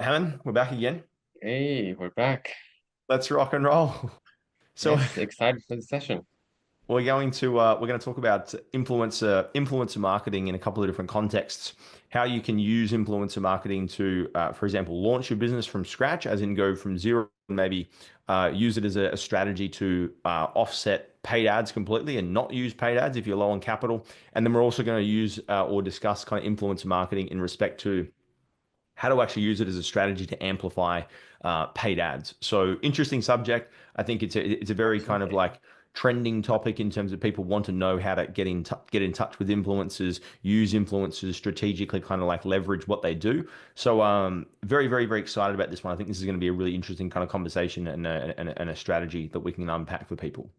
Hamen, we're back again. Hey, we're back. Let's rock and roll. So Yes, excited for the session. we're going to talk about influencer marketing in a couple of different contexts. How you can use influencer marketing to, for example, launch your business from scratch, as in go from zero, and maybe use it as a strategy to offset paid ads completely and not use paid ads if you're low on capital. And then we're also going to use or discuss kind of influencer marketing in respect to how to actually use it as a strategy to amplify paid ads. So interesting subject. I think it's a very kind of Absolutely. like trending topic in terms of people want to know how to get in touch with influencers, use influencers strategically, kind of like leverage what they do. So very very very excited about this one. I think this is going to be a really interesting kind of conversation and a strategy that we can unpack for people.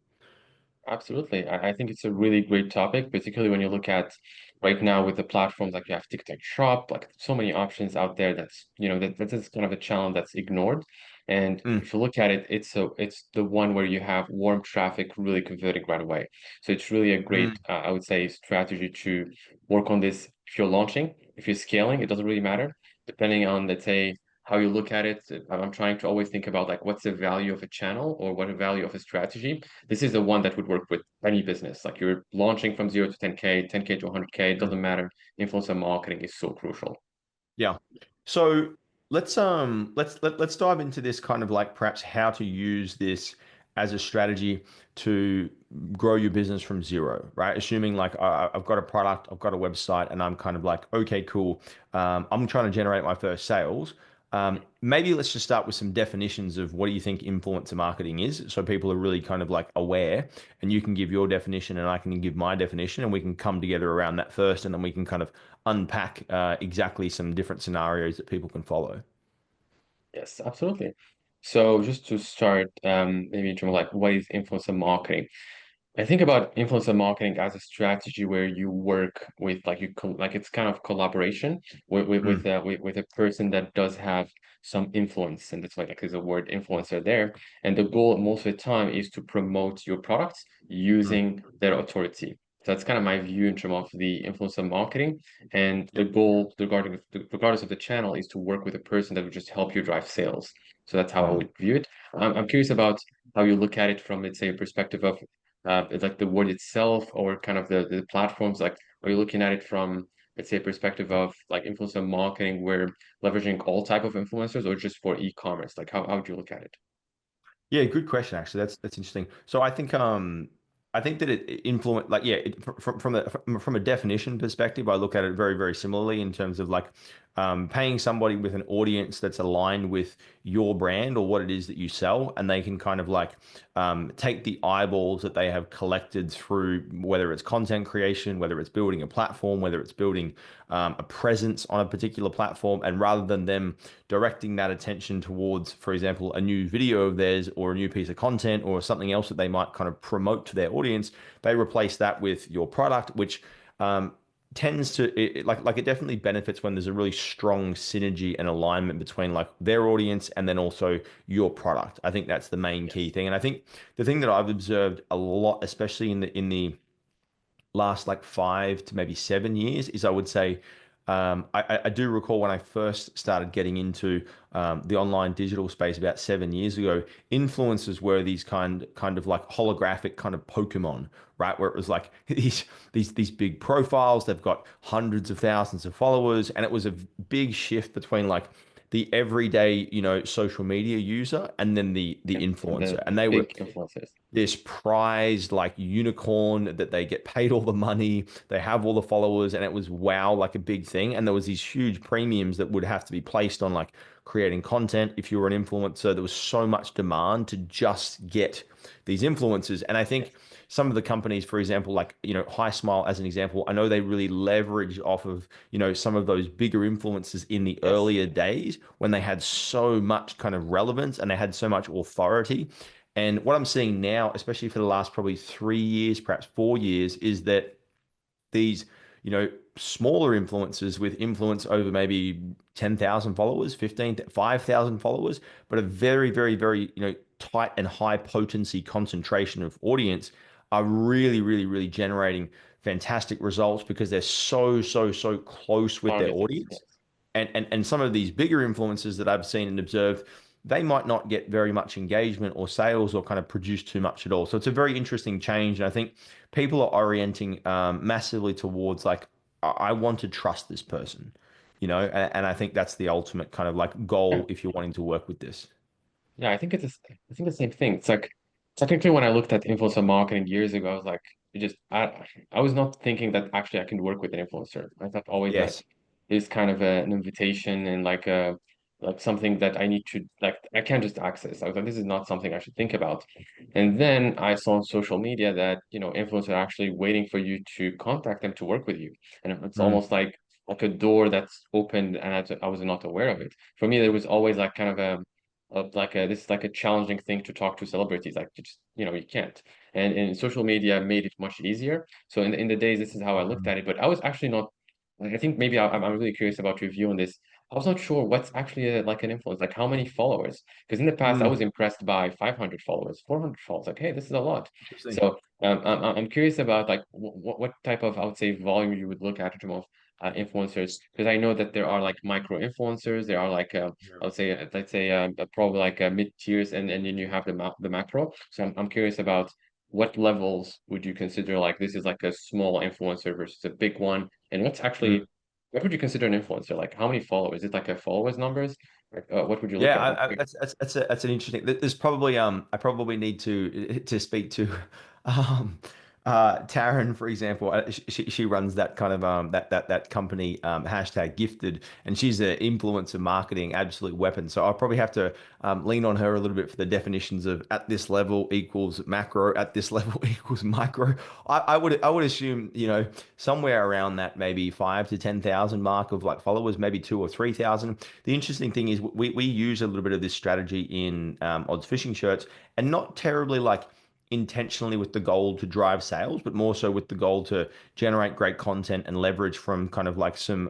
Absolutely. I think it's a really great topic, particularly when you look at right now with the platforms like you have TikTok Shop, like so many options out there that's kind of a channel that's ignored. And Mm, if you look at it, it's the one where you have warm traffic really converting right away. So it's really a great, mm. I would say, strategy to work on this if you're launching, if you're scaling, it doesn't really matter. Depending on, let's say, how you look at it, I'm trying to always think about like what's the value of a channel or what the value of a strategy. This is the one that would work with any business. Like you're launching from 0 to 10K, 10K to 100K, it doesn't matter. Influencer marketing is so crucial. Yeah. So let's dive into this kind of like perhaps how to use this as a strategy to grow your business from zero, right? Assuming like I've got a product, I've got a website, and I'm kind of like, okay, cool. I'm trying to generate my first sales. Maybe let's just start with some definitions of what do you think influencer marketing is, so people are really kind of like aware, and you can give your definition, and I can give my definition, and we can come together around that first, and then we can kind of unpack exactly some different scenarios that people can follow. Yes, absolutely. So just to start, maybe in terms of like what is influencer marketing? I think about influencer marketing as a strategy where you work with like it's kind of collaboration Mm, with a person that does have some influence, and that's why like there's a word influencer there. And the goal most of the time is to promote your products mm, using their authority. So that's kind of my view in terms of the influencer marketing. And the yep. goal regardless of the channel is to work with a person that would just help you drive sales. So that's how I Mm. would view it. I'm curious about how you look at it from, let's say, a perspective of it's like the word itself or kind of the platforms, like are you looking at it from, let's say, a perspective of like influencer marketing where leveraging all type of influencers or just for e-commerce? Like how would you look at it? Yeah, good question actually. That's interesting. So I think that it influence like yeah, from a definition perspective, I look at it very very similarly in terms of like paying somebody with an audience that's aligned with your brand or what it is that you sell, and they can kind of like take the eyeballs that they have collected through whether it's content creation, whether it's building a platform, whether it's building a presence on a particular platform, and rather than them directing that attention towards, for example, a new video of theirs or a new piece of content or something else that they might kind of promote to their audience, they replace that with your product, which tends to like it definitely benefits when there's a really strong synergy and alignment between like their audience and then also your product. I think that's the main key Yes. thing. And I think the thing that I've observed a lot, especially in the last like 5 to maybe 7 years, is I would say I do recall when I first started getting into the online digital space about 7 years ago, influencers were these kind of like holographic kind of Pokemon, right? Where it was like these big profiles, they've got hundreds of thousands of followers, and it was a big shift between like the everyday, social media user and then the Yep. And influencer. the And they were big influencers. this prized like unicorn that they get paid all the money, they have all the followers, and it was wow, like a big thing. And there was these huge premiums that would have to be placed on like creating content. If you were an influencer, there was so much demand to just get these influencers. And I think Yes. some of the companies, for example, like, High Smile as an example, I know they really leveraged off of, some of those bigger influencers in the Yes. earlier days when they had so much kind of relevance and they had so much authority. And what I'm seeing now, especially for the last probably 3 years, perhaps 4 years, is that these, smaller influencers with influence over maybe 10,000 followers, 15, 5,000 followers, but a very, very, very, tight and high potency concentration of audience are really, really, really generating fantastic results because they're so, so, so close with their Targeted. audience Yes. and some of these bigger influencers that I've seen and observed, they might not get very much engagement or sales or kind of produce too much at all. So it's a very interesting change. And I think people are orienting massively towards like, I want to trust this person, and I think that's the ultimate kind of like Yeah. goal if you're wanting to work with this. Yeah, I think the same thing. It's like technically when I looked at influencer marketing years ago, I was like, I was not thinking that actually I can work with an influencer. I thought always that Yes. is kind of an invitation and like a like something that I need to like I can't just access. I was like, this is not something I should think about. And then I saw on social media that, influencers are actually waiting for you to contact them to work with you. And it's Mm, almost like a door that's opened and I was not aware of it. For me, there was always like kind of a of like this is like a challenging thing to talk to celebrities. Like you just you can't. And social media made it much easier. So in the days, this is how I looked mm, at it. But I was actually not. I think maybe I'm really curious about your view on this. I was not sure what's actually like an influence, like how many followers. Because in the past, I mm. was impressed by 500 followers, 400 followers. Like, hey, this is a lot. Interesting. So I'm curious about like what type of I would say volume you would look at in terms of influencers, because I know that there are like micro influencers, there are like Yeah. I would say let's say probably like mid tiers, and then you have the macro. So I'm curious about what levels would you consider like this is like a small influencer versus a big one, and Mm. what would you consider an influencer? Like how many followers? Is it like a followers numbers? Like, what would you look Yeah, at? that's an interesting. There's probably I probably need to speak to Taryn, for example. She runs that kind of that company, hashtag gifted, and she's an influencer marketing absolute weapon. So I'll probably have to lean on her a little bit for the definitions of at this level equals macro, at this level equals micro. I would assume, somewhere around that maybe 5 to 10,000 mark of like followers, maybe 2 or 3,000. The interesting thing is we use a little bit of this strategy in odds fishing shirts, and not terribly like intentionally with the goal to drive sales, but more so with the goal to generate great content and leverage from kind of like some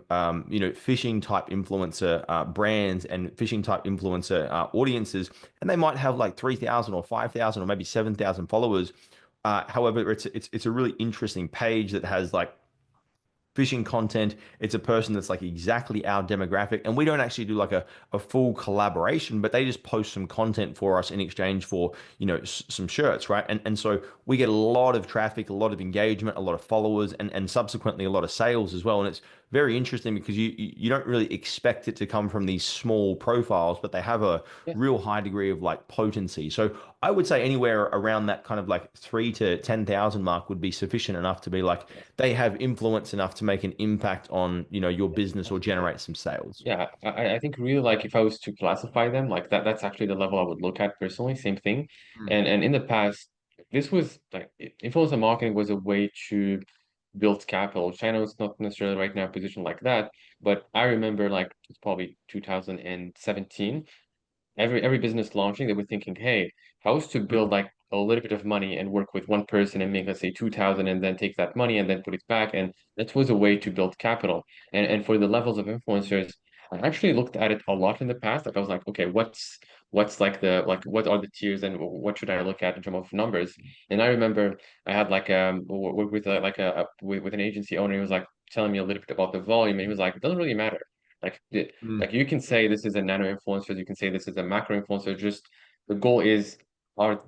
fishing type influencer brands and fishing type influencer audiences, and they might have like 3,000 or 5,000 or maybe 7,000 followers. However, it's a really interesting page that has like fishing content. It's a person that's like exactly our demographic. And we don't actually do like a full collaboration, but they just post some content for us in exchange for, some shirts, right? And so we get a lot of traffic, a lot of engagement, a lot of followers, and subsequently a lot of sales as well. And it's very interesting because you don't really expect it to come from these small profiles, but they have a Yeah. real high degree of like potency. So I would say anywhere around that kind of like 3 to 10,000 mark would be sufficient enough to be like they have influence enough to make an impact on, your business or generate some sales. Yeah, I think really like if I was to classify them like that, that's actually the level I would look at personally. Same thing. Mm, And in the past, this was like influencer marketing was a way to build capital. China is not necessarily right now positioned like that, but I remember like it's probably 2017 every business launching, they were thinking, hey, how is to build mm, like a little bit of money and work with one person and make, let's say, 2,000 and then take that money and then put it back. And that was a way to build capital. And for the levels of influencers, I actually looked at it a lot in the past. Like I was like, okay, what's like the like what are the tiers and what should I look at in terms of numbers? And I remember I had like with like with an agency owner, he was like telling me a little bit about the volume, and he was like, it doesn't really matter. Like mm. like you can say this is a nano influencer, you can say this is a macro influencer. Just the goal is,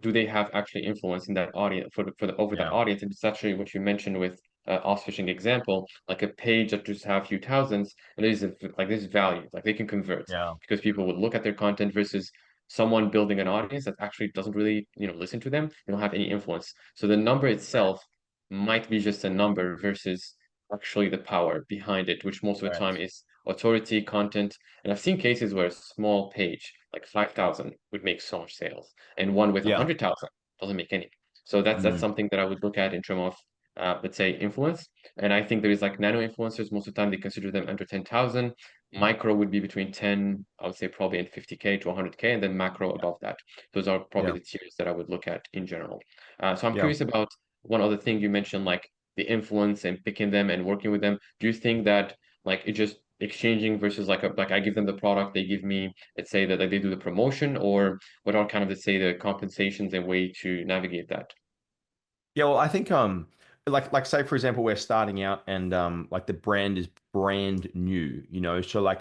do they have actually influence in that audience for the over that Yeah, audience? And it's actually what you mentioned with off fishing example, like a page that just have a few thousands, and there's value, like they can convert yeah, because people would look at their content versus someone building an audience that actually doesn't really listen to them. They don't have any influence. So the number right, itself might be just a number versus actually the power behind it, which most of the right. time is authority, content. And I've seen cases where a small page, like 5,000, would make so much sales, and one with Yeah. 100,000 doesn't make any. So that's Mm, something that I would look at in terms of, let's say, influence. And I think there is like nano influencers. Most of the time, they consider them under 10,000. Micro would be between 10, I would say probably in 50K to 100K, and then macro above that. Those are probably yeah, the tiers that I would look at in general. So I'm yeah. curious about one other thing you mentioned, like the influence and picking them and working with them. Do you think that like it just exchanging versus like I give them the product, they give me, let's say that like, they do the promotion, or what are kind of let's say the compensations and way to navigate that? Yeah, well, I think like say for example we're starting out and like the brand is brand new, so like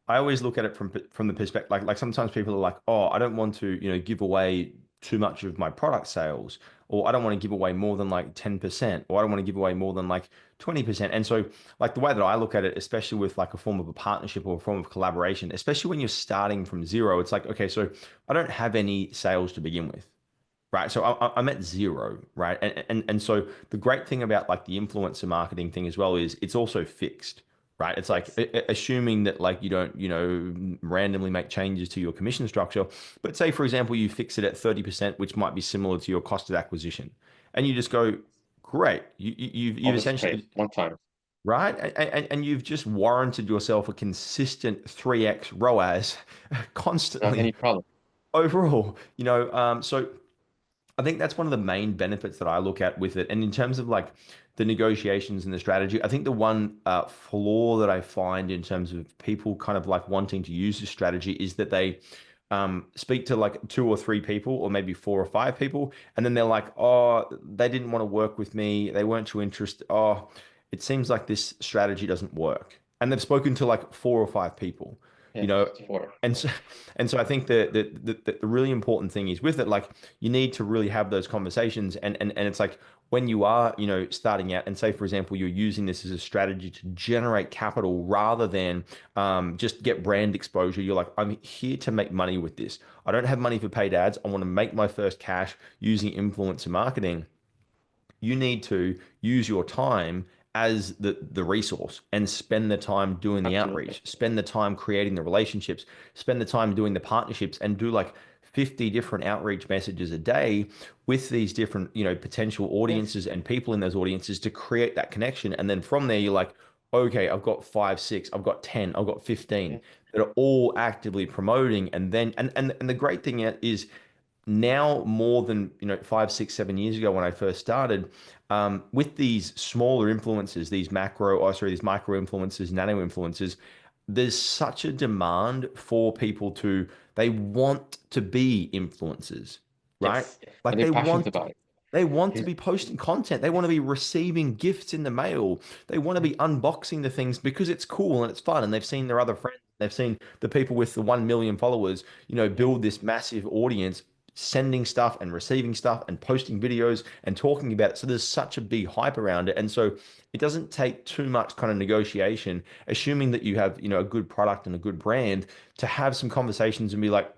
I always look at it from the perspective like sometimes people are like, oh, I don't want to give away too much of my product sales, or I don't want to give away more than like 10%, or I don't want to give away more than like 20%. And so like the way that I look at it, especially with like a form of a partnership or a form of collaboration, especially when you're starting from zero, it's like, okay, so I don't have any sales to begin with. Right. So I'm at zero. Right. And so the great thing about like the influencer marketing thing as well is it's also fixed. Right. It's like Yes. assuming that like you don't, randomly make changes to your commission structure. But say, for example, you fix it at 30%, which might be similar to your cost of acquisition. And you just go, great. You've I'll just pay essentially, one time right. And you've just warranted yourself a consistent 3x ROAS without constantly any problem. overall, so. I think that's one of the main benefits that I look at with it. And in terms of like the negotiations and the strategy, I think the one flaw that I find in terms of people kind of like wanting to use this strategy is that they speak to like two or three people, or maybe four or five people, and then they're like, oh, they didn't want to work with me. They weren't too interested. Oh, it seems like this strategy doesn't work. And they've spoken to like four or five people, you Yes, know, four. and so and so I think the really important thing is with it, like you need to really have those conversations, and it's like when you are, starting out, and say for example you're using this as a strategy to generate capital rather than just get brand exposure. You're like, I'm here to make money with this. I don't have money for paid ads. I want to make my first cash using influencer marketing. You need to use your time as the resource and spend the time doing the Absolutely. outreach, spend the time creating the relationships, spend the time doing the partnerships, and do like 50 different outreach messages a day with these different, potential Yes. audiences and people in those audiences to create that connection. And then from there, you're like, okay, I've got five, six, I've got 10, I've got 15 Yeah. that are all actively promoting. And then, and the great thing is now more than 5, 6, 7 years ago when I first started, with these smaller influencers, these micro influencers, nano influencers, there's such a demand for people to they want to be influencers, right? Yes. Like And they're passionate about it. they want to Yes. be posting content. They want to be receiving gifts in the mail. They want to be unboxing the things because it's cool and it's fun. And they've seen their other friends. They've seen the people with the 1 million followers, Yes. build this massive audience, sending stuff and receiving stuff and posting videos and talking about it. So there's such a big hype around it. And so it doesn't take too much kind of negotiation, assuming that you have, a good product and a good brand, to have some conversations and be like,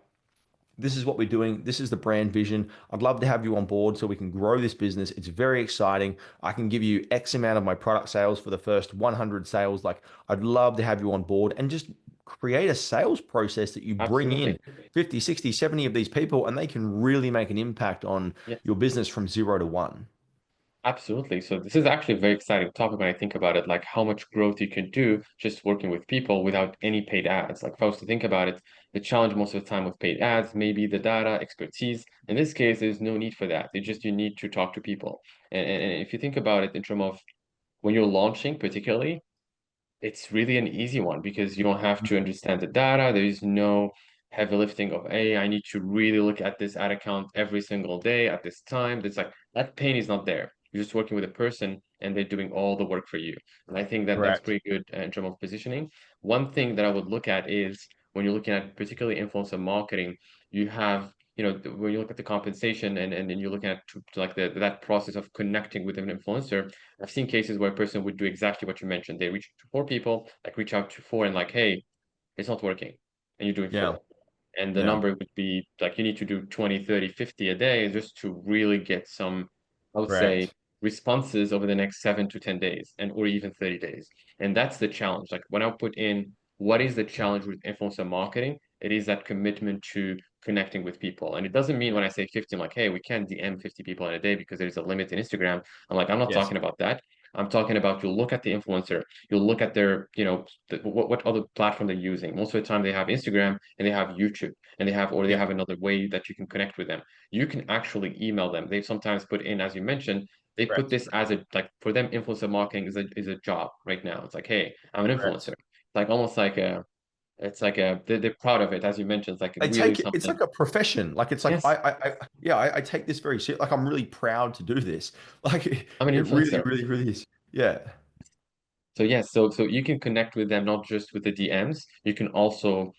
this is what we're doing. This is the brand vision. I'd love to have you on board so we can grow this business. It's very exciting. I can give you X amount of my product sales for the first 100 sales. Like, I'd love to have you on board and just create a sales process that you bring in Absolutely. 50, 60, 70 of these people, and they can really make an impact on Yes. your business from 0 to 1. Absolutely. So this is actually a very exciting topic when I think about it, like how much growth you can do just working with people without any paid ads. Like if I was to think about it, the challenge most of the time with paid ads, maybe the data expertise. In this case, there's no need for that. You need to talk to people. And if you think about it in terms of when you're launching, particularly, it's really an easy one because you don't have to understand the data. There is no heavy lifting of, hey, I need to really look at this ad account every single day at this time. It's like that pain is not there. You're just working with a person and they're doing all the work for you. And I think that that's Correct. pretty good in terms of positioning. One thing that I would look at is when you're looking at particularly influencer marketing, you have when you look at the compensation and then you're looking at like that process of connecting with an influencer. I've seen cases where a person would do exactly what you mentioned. They reach to four people, like reach out to four and like, hey, it's not working. And you're doing Yeah. four. And the Yeah. number would be like you need to do 20, 30, 50 a day just to really get some, I would say, Correct. responses over the next 7 to 10 days and or even 30 days. And that's the challenge. Like when I put in what is the challenge with influencer marketing, it is that commitment to connecting with people. And it doesn't mean when I say 50, I'm like, hey, we can't DM 50 people in a day because there's a limit in Instagram. I'm like, I'm not Yes. talking about that. I'm talking about you'll look at the influencer, you'll look at their, what other platform they're using. Most of the time they have Instagram and they have YouTube and they Yep. have another way that you can connect with them. You can actually email them. They've sometimes put in, as you mentioned, they put Correct. this as a like for them, influencer marketing is a job right now. It's like, hey, I'm an Correct. influencer. Like almost like It's like they're proud of it, as you mentioned. It's like They really take it, it's something. like a profession. Like it's like Yes, yeah, I take this very serious. Like I'm really proud to do this. Like I'm an it really, influencer. really, really is. Yeah. So yes, so you can connect with them not just with the DMs. You can also,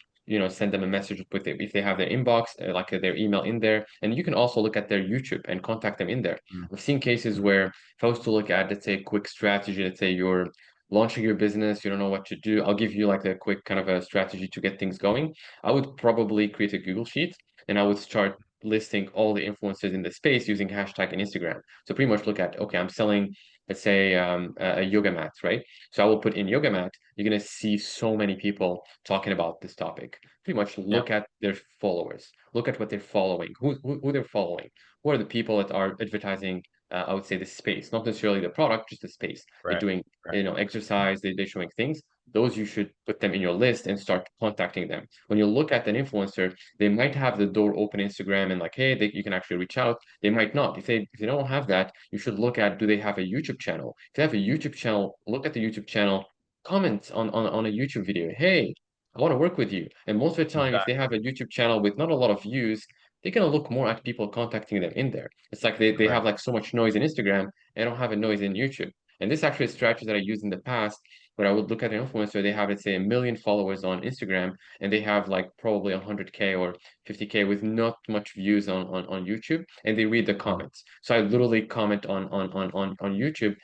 send them a message with it if they have their inbox, like their email in there, and you can also look at their YouTube and contact them in there. Mm, I've seen cases mm, where if I was to look at, let's say, a quick strategy, let's say you're launching your business, you don't know what to do. I'll give you like a quick kind of a strategy to get things going. I would probably create a Google Sheet and I would start listing all the influencers in the space using hashtag and Instagram. So pretty much look at, okay, I'm selling, let's say, a yoga mat, right? So I will put in yoga mat. You're gonna see so many people talking about this topic. Pretty much yeah. look at their followers. Look at what they're following. Who they're following. Who are the people that are advertising? I would say the space, not necessarily the product, just the space. They're Right. doing, Right. exercise. They're showing things. Those you should put them in your list and start contacting them. When you look at an influencer, they might have the door open Instagram and like, hey, you can actually reach out. They might not. If they don't have that, you should look at, do they have a YouTube channel? If they have a YouTube channel, look at the YouTube channel, comment on a YouTube video. Hey, I want to work with you. And most of the time, if they Exactly. have a YouTube channel with not a lot of views, they're gonna look more at people contacting them in there. It's like they have Correct. like so much noise in Instagram, they don't have a noise in YouTube. And this actually is a strategy that I used in the past where I would look at an influencer, they have, let's say, 1 million followers on Instagram, and they have like probably 100K or 50K with not much views on YouTube, and they read the Mm, comments. So I literally comment on YouTube,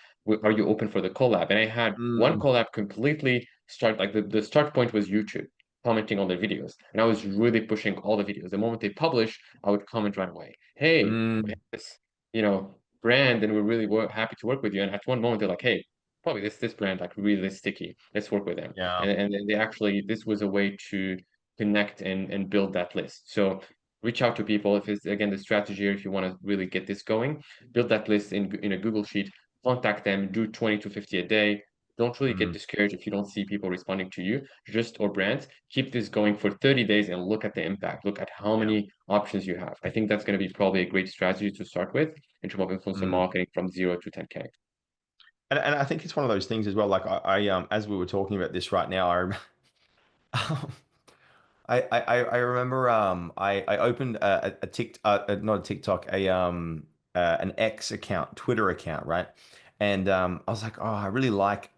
are you open for the collab? And I had one mm, collab completely start, like the start point was YouTube, commenting on their videos. And I was really pushing all the videos. The moment they publish, I would comment right away. Hey, we mm. have this, brand, and we're really happy to work with you. And at one moment they're like, hey, probably this brand like really sticky. Let's work with them. Yeah. And then they actually, this was a way to connect and build that list. So reach out to people if it's again the strategy, or if you want to really get this going, build that list in a Google Sheet, contact them, do 20 to 50 a day. Don't really get Mm, discouraged if you don't see people responding to you, just or brands. Keep this going for 30 days and look at the impact. Look at how yeah. many options you have. I think that's going to be probably a great strategy to start with in terms of influencer Mm. marketing from 0 to 10K. And I think it's one of those things as well. Like as we were talking about this right now, I remember I opened a Tik not a TikTok, an X account, Twitter account, right? And I was like, oh, I really like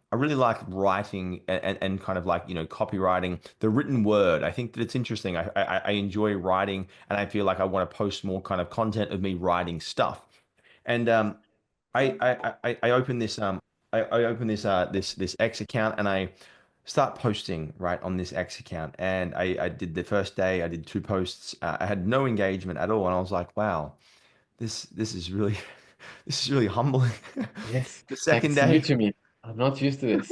writing and kind of like, copywriting the written word. I think that it's interesting. I enjoy writing, and I feel like I want to post more kind of content of me writing stuff. And I open this I open this X account, and I start posting right on this X account. And I did the first day, I did 2 posts. I had no engagement at all, and I was like, wow, this is really this is really humbling. Yes, The it's like second it's new day, to me. I'm not used to this.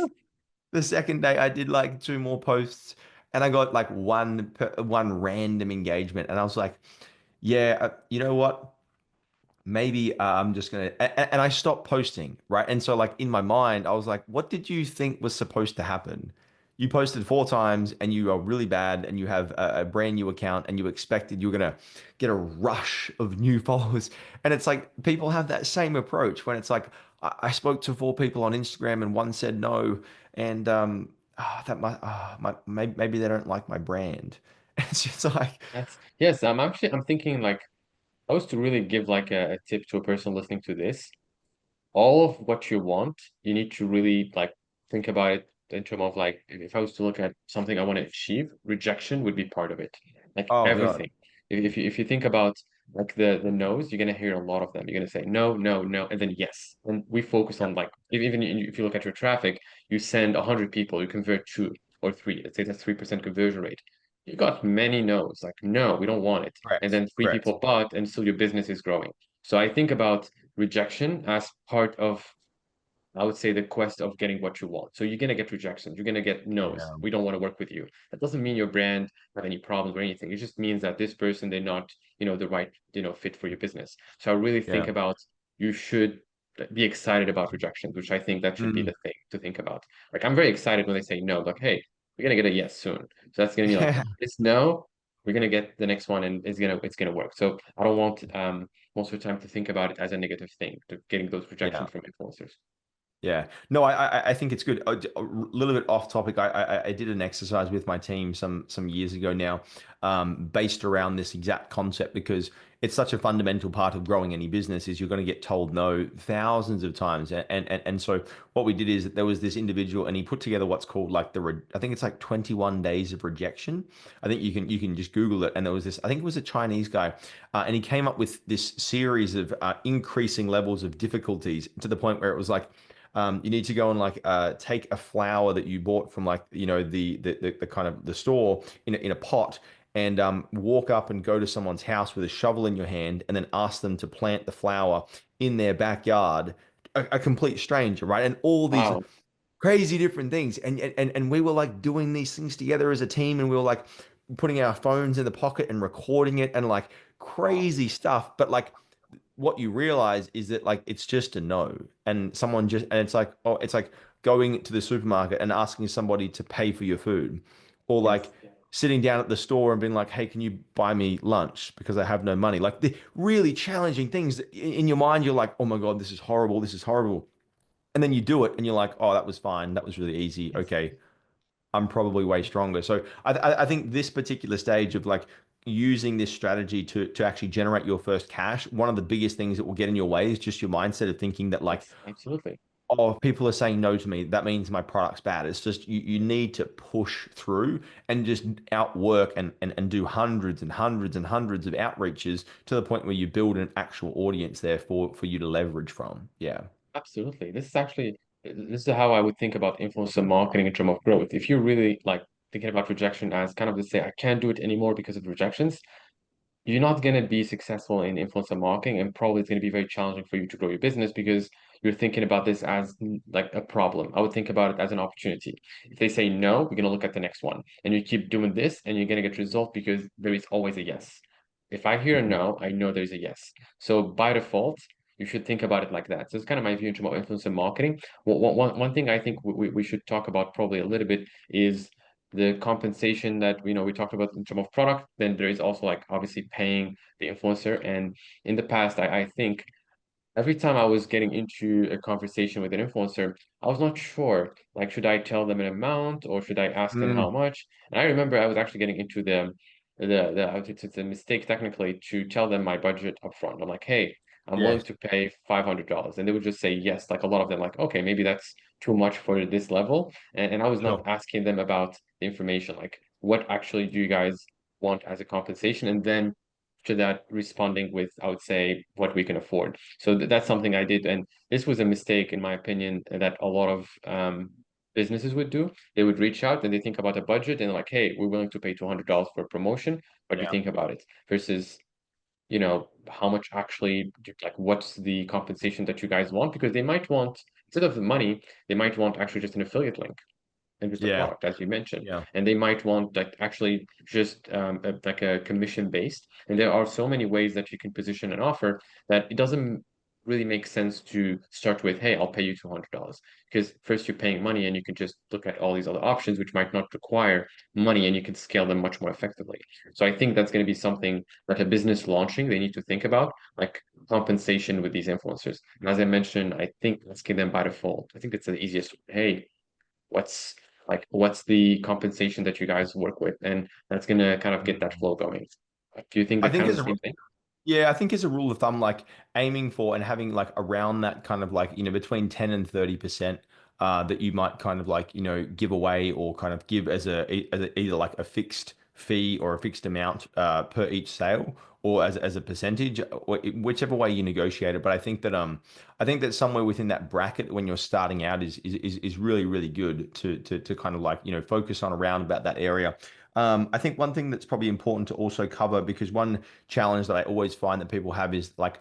the second day I did like 2 more posts, and I got like one random engagement, and I was like, yeah, you know what? Maybe I'm just gonna and I stopped posting, right? And so like in my mind, I was like, what did you think was supposed to happen? You posted 4 times and you are really bad, and you have a brand new account, and you expected you were gonna get a rush of new followers. And it's like people have that same approach when it's like I spoke to 4 people on Instagram and one said no, and that maybe they don't like my brand. It's just like That's yes, I'm thinking like I was to really give like a tip to a person listening to this. All of what you want, you need to really like think about it in terms of like if I was to look at something I want to achieve, rejection would be part of it. Like oh God, everything. If you think about like the no's, you're gonna hear a lot of them. You're gonna say no, no, no, and then yes. And we focus yeah, on like even if you look at your traffic, you send 100 people, you convert 2 or 3. Let's say that's 3% conversion rate. You got many no's, like no, we don't want it. And correct, then three correct. people bought, and still your business is growing. So I think about rejection as part of, I would say, the quest of getting what you want. So you're gonna get rejections, you're gonna get no's. Yeah. We don't want to work with you. That doesn't mean your brand have any problems or anything. It just means that this person, they're not, the right, fit for your business. So I really think Yeah. about, you should be excited about rejections, which I think that should be Mm. the thing to think about. Like I'm very excited when they say no, like, hey, we're gonna get a yes soon. So that's gonna be like Yeah. this no, we're gonna get the next one and it's gonna work. So I don't want most of the time to think about it as a negative thing, to getting those Yeah. rejections from influencers. Yeah. No, I think it's good. A little bit off topic. I did an exercise with my team some years ago now, based around this exact concept because it's such a fundamental part of growing any business is you're going to get told no thousands of times. And so what we did is that there was this individual and he put together what's called like I think it's like 21 days of rejection. I think you can just Google it. And there was this, I think it was a Chinese guy, and he came up with this series of increasing levels of difficulties to the point where it was like you need to go and like take a flower that you bought from like the kind of the store in a pot and walk up and go to someone's house with a shovel in your hand and then ask them to plant the flower in their backyard, a complete stranger, right? And all these Wow. crazy different things, and we were like doing these things together as a team, and we were like putting our phones in the pocket and recording it and like Wow. crazy stuff, but like what you realize is that like it's just a no and someone just and it's like oh it's like going to the supermarket and asking somebody to pay for your food or Yes. like sitting down at the store and being like hey can you buy me lunch because I have no money like the really challenging things that in your mind you're like oh my God this is horrible and then you do it and you're like oh that was fine that was really easy Yes. okay I'm probably way stronger. So I think this particular stage of like using this strategy to actually generate your first cash, one of the biggest things that will get in your way is just your mindset of thinking that like, Yes. Absolutely. oh, if people are saying no to me, that means my product's bad. It's just you need to push through and just outwork and do hundreds and hundreds and hundreds of outreaches to the point where you build an actual audience there for you to leverage from. Yeah. Absolutely. This is how I would think about influencer marketing in terms of growth. If you're really like thinking about rejection as kind of to say, I can't do it anymore because of rejections, you're not going to be successful in influencer marketing, and probably it's going to be very challenging for you to grow your business because you're thinking about this as like a problem. I would think about it as an opportunity. If they say no, we're going to look at the next one, and you keep doing this and you're going to get results because there is always a yes. If I hear a Mhm. no, I know there's a yes. So by default, you should think about it like that. So it's kind of my view in terms of influencer marketing. One thing I think we should talk about probably a little bit is the compensation that we talked about in terms of product. Then there is also like obviously paying the influencer. And in the past, I think every time I was getting into a conversation with an influencer, I was not sure, like, should I tell them an amount or should I ask them how Mm, much? And I remember I was actually getting into it's a mistake technically to tell them my budget upfront. I'm like, hey, I'm willing yes. to pay $500. And they would just say yes. Like a lot of them, like, okay, maybe that's too much for this level. And I was not Sure. asking them about the information, like what actually do you guys want as a compensation? And then to that responding with, I would say, what we can afford. So that's something I did, and this was a mistake, in my opinion, that a lot of businesses would do. They would reach out and they think about a budget and like, hey, we're willing to pay $200 for a promotion. What do you Yeah. think about it? Versus, how much actually, like, what's the compensation that you guys want? Because they might want, instead of the money, they might want actually just an affiliate link and just a Yeah. product, as you mentioned. Yeah. And they might want like actually just like a commission based. And there are so many ways that you can position an offer that it doesn't really make sense to start with, hey, I'll pay you $200. Because first you're paying money and you can just look at all these other options, which might not require money and you can scale them much more effectively. So I think that's going to be something that a business launching, they need to think about, like compensation with these influencers. And as I mentioned, I think let's give them by default. I think that's the easiest. Hey, what's what's the compensation that you guys work with, and that's gonna kind of get that flow going. Do you think I that think kind of as the a same thing? Yeah, I think as a rule of thumb, like aiming for and having like around that kind of like, between 10 and 30% that you might kind of like, give away or kind of give as either like a fixed fee or a fixed amount per each sale or as a percentage, or whichever way you negotiate it. But I think that somewhere within that bracket when you're starting out is really, really good to kind of like, focus on around about that area. I think one thing that's probably important to also cover, because one challenge that I always find that people have is like,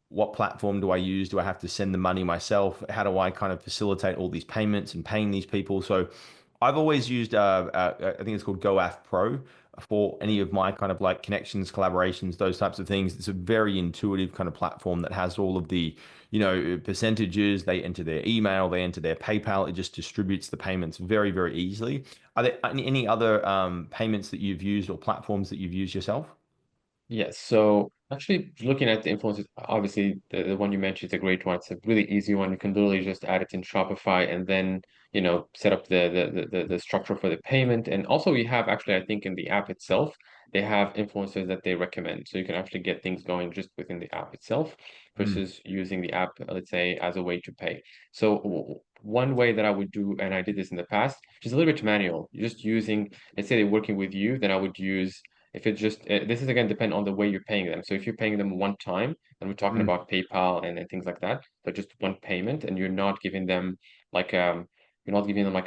what platform do I use? Do I have to send the money myself? How do I kind of facilitate all these payments and paying these people? So I've always used, I think it's called GoAF Pro for any of my kind of like connections, collaborations, those types of things. It's a very intuitive kind of platform that has all of the, percentages. They enter their email, they enter their PayPal. It just distributes the payments very, very easily. Are there any other payments that you've used or platforms that you've used yourself? Yes. So Actually, looking at the influencers, obviously the one you mentioned is a great one. It's a really easy one. You can literally just add it in Shopify and then, set up the structure for the payment. And also we have actually, I think in the app itself, they have influencers that they recommend. So you can actually get things going just within the app itself Mm, versus using the app, let's say, as a way to pay. So one way that I would do, and I did this in the past, just a little bit manual, just using, let's say they're working with you, then I would use if it's just this is again depend on the way you're paying them. So if you're paying them one time, and we're talking mm, about PayPal and things like that, but just one payment, and like you're not giving them like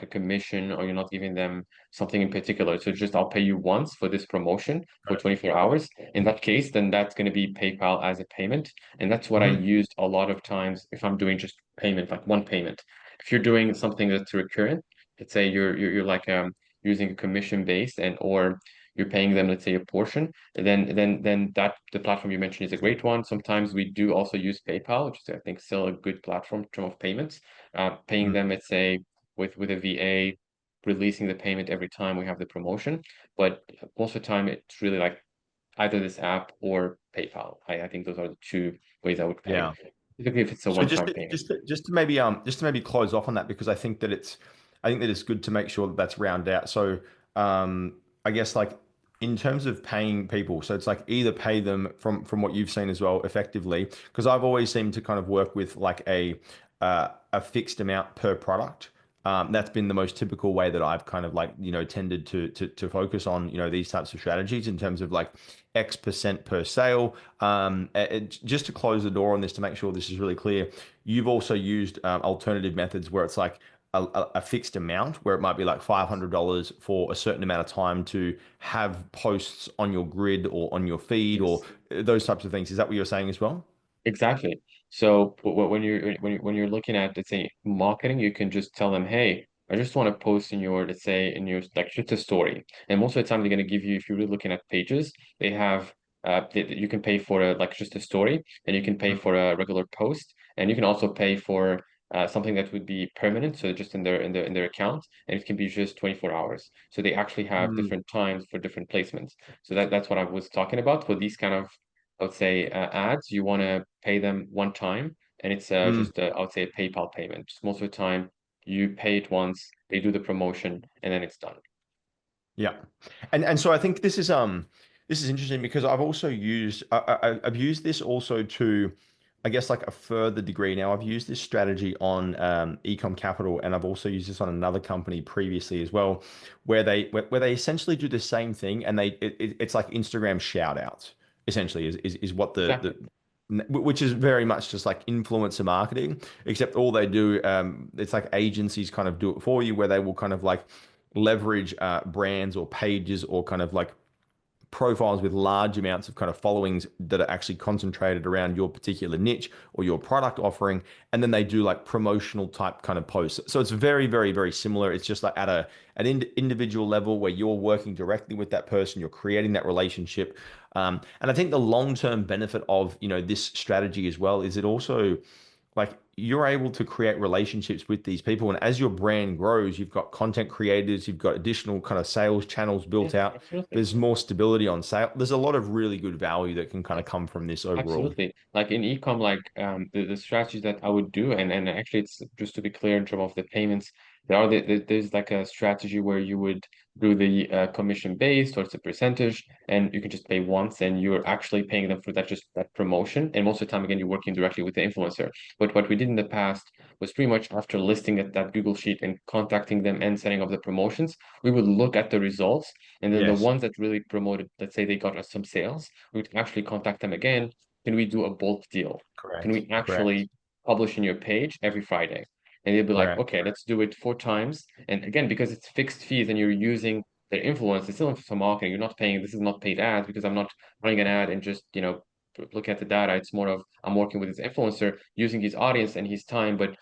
a commission or you're not giving them something in particular. So just I'll pay you once for this promotion for 24 hours. In that case, then that's going to be PayPal as a payment. And that's what I mhm, used a lot of times if I'm doing just payment, like one payment. If you're doing something that's recurrent, let's say you're like using a commission based and or you're paying them, let's say, a portion, then that the platform you mentioned is a great one. Sometimes we do also use PayPal, which is I think still a good platform in terms of payments. Paying mm. them, let's say, with a VA, releasing the payment every time we have the promotion. But most of the time, it's really like either this app or PayPal. I think those are the two ways I would pay. Yeah. Typically, if it's a So one-time payment. just to maybe close off on that because I think that it's good to make sure that that's rounded out. So I guess like in terms of paying people, so it's like either pay them from what you've seen as well effectively, because I've always seemed to kind of work with like a fixed amount per product. That's been the most typical way that I've kind of like, tended to focus on, these types of strategies in terms of like X% per sale. Just to close the door on this to make sure this is really clear, you've also used alternative methods where it's like a fixed amount, where it might be like $500 for a certain amount of time to have posts on your grid or on your feed or Yes. those types of things. Is that what you're saying as well? Exactly. So when you're looking at, let's say, marketing, you can just tell them, hey, I just want to post in your, let's say, in your like just a story. And most of the time they're going to give you, if you're really looking at pages, they have you can pay for like just a story, and you can pay for a regular post, and you can also pay for something that would be permanent, so just in their account, and it can be just 24 hours. So they actually have Mm, different times for different placements. So that's what I was talking about for these kind of, I would say, ads. You want to pay them one time, and it's mm. just I would say a PayPal payment. Just most of the time, you pay it once, they do the promotion, and then it's done. Yeah, and so I think this is interesting because I've also used I've used this also to I guess like a further degree. Now I've used this strategy on Ecom Capital, and I've also used this on another company previously as well, where they essentially do the same thing, and it's like Instagram shout outs essentially is what the Exactly. which is very much just like influencer marketing, except all they do, it's like agencies kind of do it for you, where they will kind of like leverage brands or pages or kind of like profiles with large amounts of kind of followings that are actually concentrated around your particular niche or your product offering. And then they do like promotional type kind of posts. So it's very, very, very similar. It's just like at an individual level where you're working directly with that person, you're creating that relationship. And I think the long-term benefit of, this strategy as well is it also like you're able to create relationships with these people, and as your brand grows, you've got content creators, you've got additional kind of sales channels built Yes, out, absolutely. there's more stability on sale, there's a lot of really good value that can kind of Yes. come from this overall. Absolutely. Like in ecom, like the strategies that I would do, and actually it's just to be clear in terms of the payments, there's like a strategy where you would do the commission based or it's a percentage, and you can just pay once, and you're actually paying them for that just that promotion. And most of the time, again, you're working directly with the influencer. But what we did in the past was pretty much after listing at that Google Sheet and contacting them and setting up the promotions, we would look at the results, and then the Yes, ones that really promoted, let's say they got us some sales, we would actually contact them again. Can we do a bulk deal? Can correct, we correct, actually publish in your page every Friday? And they'll be like, correct. okay, let's do it 4 times. And again, because it's fixed fees and you're using their influence, it's still influencer marketing. You're not paying, this is not paid ads because I'm not running an ad and just, look at the data. It's more of I'm working with this influencer using his audience and his time, but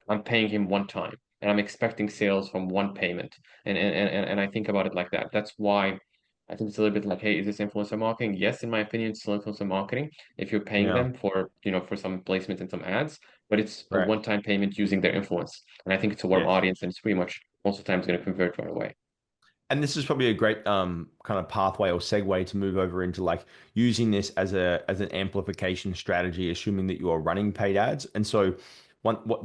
I'm paying him one time and I'm expecting sales from one payment. And I think about it like that. That's why I think it's a little bit like, hey, is this influencer marketing? Yes, in my opinion, it's still influencer marketing if you're paying Yeah, them for, for some placements and some ads, but it's a correct. one-time payment using their influence. And I think it's a warm Yes. audience and it's pretty much most of the time it's going to convert right away. And this is probably a great kind of pathway or segue to move over into like using this as an amplification strategy, assuming that you are running paid ads. And so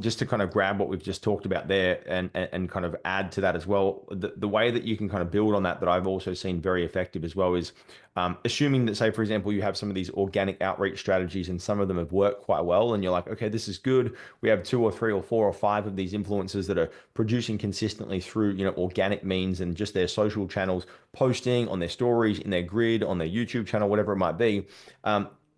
just to kind of grab what we've just talked about there and kind of add to that as well, the way that you can kind of build on that I've also seen very effective as well is assuming that, say, for example, you have some of these organic outreach strategies and some of them have worked quite well, and you're like, okay, this is good. We have two or three or four or five of these influencers that are producing consistently through, organic means and just their social channels, posting on their stories, in their grid, on their YouTube channel, whatever it might be.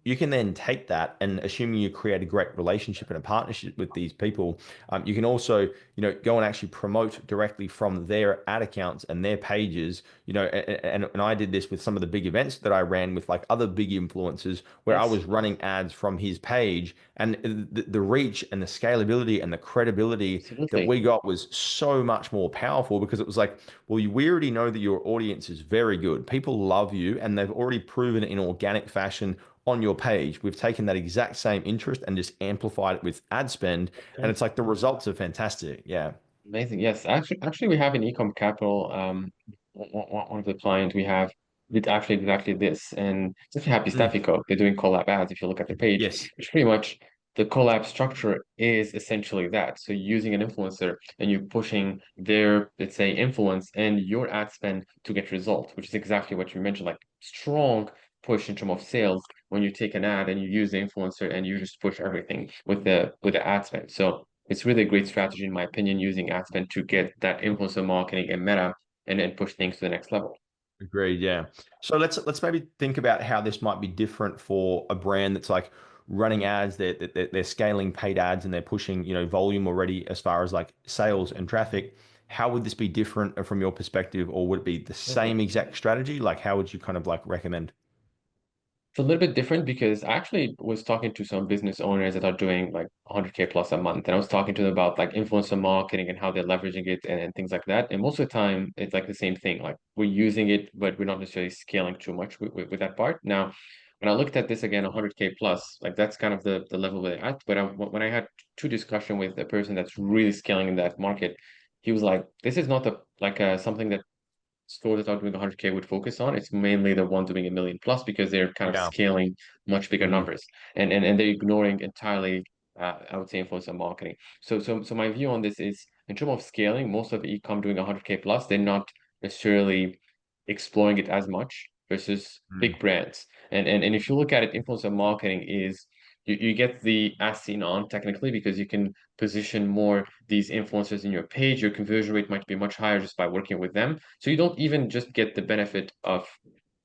You can then take that and assuming you create a great relationship and a partnership with these people, you can also, go and actually promote directly from their ad accounts and their pages, and I did this with some of the big events that I ran with like other big influencers where I Yes, was running ads from his page and the reach and the scalability and the credibility that absolutely. we got was so much more powerful because it was like, well, we already know that your audience is very good. People love you and they've already proven it in organic fashion on your page. We've taken that exact same interest and just amplified it with ad spend. And Okay. it's like the results are fantastic. Yeah. Amazing. Yes, actually, we have in Ecom Capital, one of the clients we have did actually exactly this, and it's actually Happy Mm. Steffico. They're doing collab ads. If you look at their page, Yes. which pretty much the collab structure is essentially that. So using an influencer and you pushing their, let's say, influence and your ad spend to get results, which is exactly what you mentioned, like strong push in terms of sales when you take an ad and you use the influencer and you just push everything with the ad spend. So it's really a great strategy, in my opinion, using ad spend to get that influencer marketing and meta and then push things to the next level. Agreed. Yeah. So let's maybe think about how this might be different for a brand that's like running ads. They're scaling paid ads and they're pushing volume already as far as like sales and traffic. How would this be different from your perspective, or would it be the same exact strategy? Like, how would you kind of like recommend? It's a little bit different because I actually was talking to some business owners that are doing like 100K plus a month. And I was talking to them about like influencer marketing and how they're leveraging it and things like that. And most of the time, it's like the same thing. Like we're using it, but we're not necessarily scaling too much with that part. Now, when I looked at this again, 100K plus, like that's kind of the level we're at. But when I had two discussion with a person that's really scaling in that market, he was like, this is not something that stores that are doing 100K would focus on. It's mainly the one doing a million plus because they're kind of Yeah. scaling much bigger Mm, numbers and they're ignoring entirely, I would say, influencer marketing. So my view on this is in terms of scaling, most of the e-com doing 100K plus, they're not necessarily exploring it as much versus mm. big brands. And if you look at it, influencer marketing is you get the as seen on technically because you can position more these influencers in your page. Your conversion rate might be much higher just by working with them. So you don't even just get the benefit of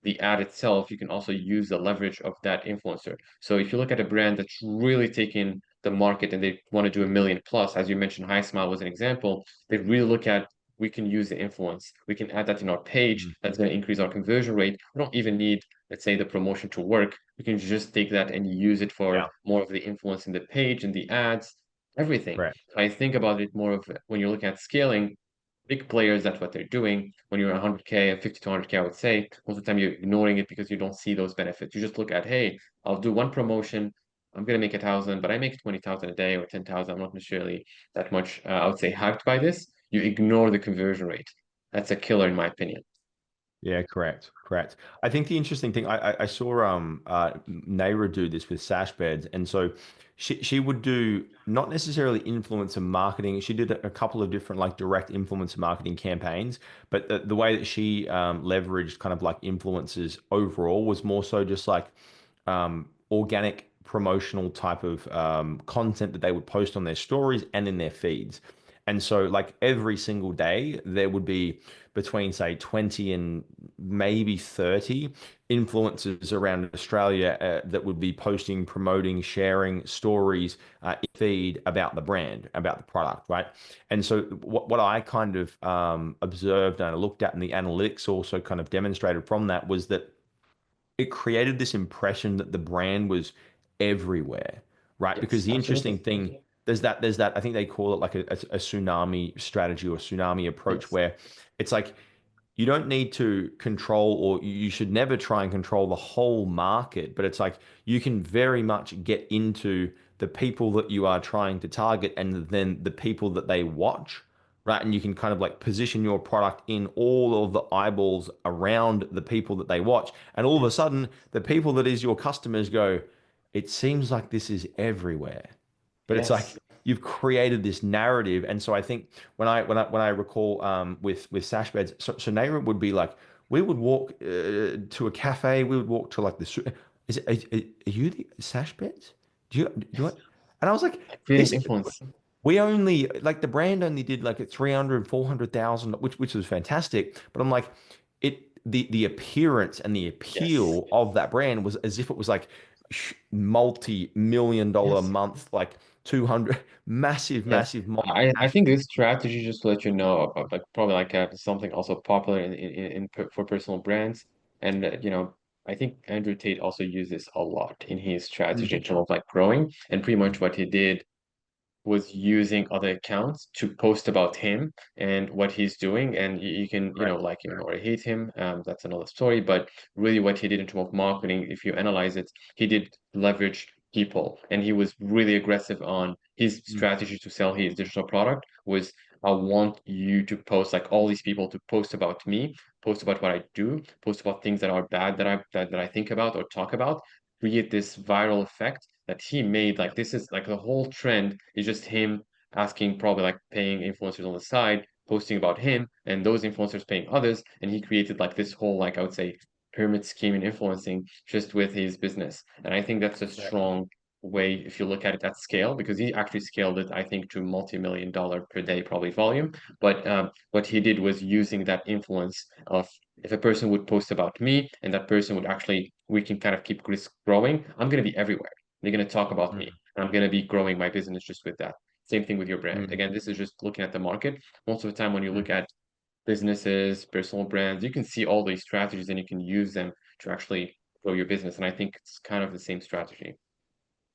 the ad itself, you can also use the leverage of that influencer. So if you look at a brand that's really taking the market and they want to do a million plus, as you mentioned, High Smile was an example, they really look at we can use the influence. We can add that in our page. Mm. That's going to increase our conversion rate. We don't even need, let's say, the promotion to work. We can just take that and use it for Yeah. more of the influence in the page and the ads, everything. Correct. So I think about it more of when you're looking at scaling, big players, that's what they're doing. When you're 100K, 50 to 100K, I would say, most of the time you're ignoring it because you don't see those benefits. You just look at, hey, I'll do one promotion. I'm going to make 1,000, but I make 20,000 a day or 10,000. I'm not necessarily that much, I would say, hyped by this. You ignore the conversion rate. That's a killer, in my opinion. Yeah, correct, correct. I think the interesting thing I saw Naira do this with Sash beds, and so she would do not necessarily influencer marketing. She did a couple of different like direct influencer marketing campaigns, but the way that she leveraged kind of like influencers overall was more so just like organic promotional type of content that they would post on their stories and in their feeds. And so, like every single day, there would be between, say, 20 and maybe 30 influencers around Australia that would be posting, promoting, sharing stories in feed about the brand, about the product, right? And so, what I kind of observed and I looked at, and the analytics also kind of demonstrated from that was that it created this impression that the brand was everywhere, right? Because Yes, the interesting absolutely. thing, there's that, I think they call it like a tsunami strategy or tsunami approach Yes. where it's like you don't need to control, or you should never try and control the whole market, but it's like you can very much get into the people that you are trying to target and then the people that they watch, right? And you can kind of like position your product in all of the eyeballs around the people that they watch. And all of a sudden, the people that is your customers go, it seems like this is everywhere. But it's like Yes. you've created this narrative. And so I think when I recall with Sash beds, so Nayra would be like, we would walk to a cafe, we would walk to like is it, are you the Sash beds? Do you Yes. want? And I was like, Creating this influence. we only like the brand only did like a 300, 400,000, which was fantastic. But I'm like, the appearance and the Yes. appeal of that brand was as if it was like multi-million dollar a Yes. month, like 200 massive, Yes, massive I multinational. think this strategy, just to let you know, about, like probably like something also popular for personal brands, and I think Andrew Tate also uses a lot in his strategy Mm, in terms of like growing, and pretty much what he did was using other accounts to post about him and what he's doing. And you can, correct. like him or hate him. That's another story. But really, what he did in terms of marketing, if you analyze it, he did leverage people, and he was really aggressive on his Mm, strategy to sell his digital product. Was I want you to post like all these people to post about me, post about what I do, post about things that are bad that I think about or talk about, create this viral effect that he made. Like this is like the whole trend is just him asking, probably like paying influencers on the side, posting about him, and those influencers paying others. And he created like this whole, like I would say, pyramid scheme in influencing just with his business. And I think that's a correct. strong way if you look at it at scale, because he actually scaled it, I think, to multi-million dollar per day probably volume. But what he did was using that influence of, if a person would post about me and that person would actually, we can kind of keep this growing, I'm going to be everywhere. They're going to talk about me. Mm, And I'm going to be growing my business just with that. Same thing with your brand. mm, Again, this is just looking at the market. Most of the time, when you mm. look at businesses, personal brands, you can see all these strategies and you can use them to actually grow your business. And I think it's kind of the same strategy.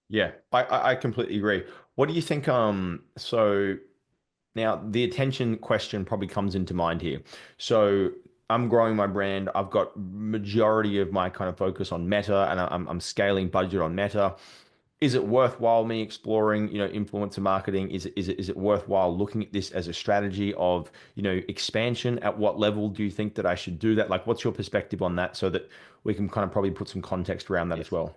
Yeah, I completely agree. What do you think? So now, the attention question probably comes into mind here. So I'm growing my brand. I've got majority of my kind of focus on Meta, and I'm scaling budget on Meta. Is it worthwhile me exploring, influencer marketing? Is it worthwhile looking at this as a strategy of, expansion? At what level do you think that I should do that? Like, what's your perspective on that so that we can kind of probably put some context around that as Yes. well?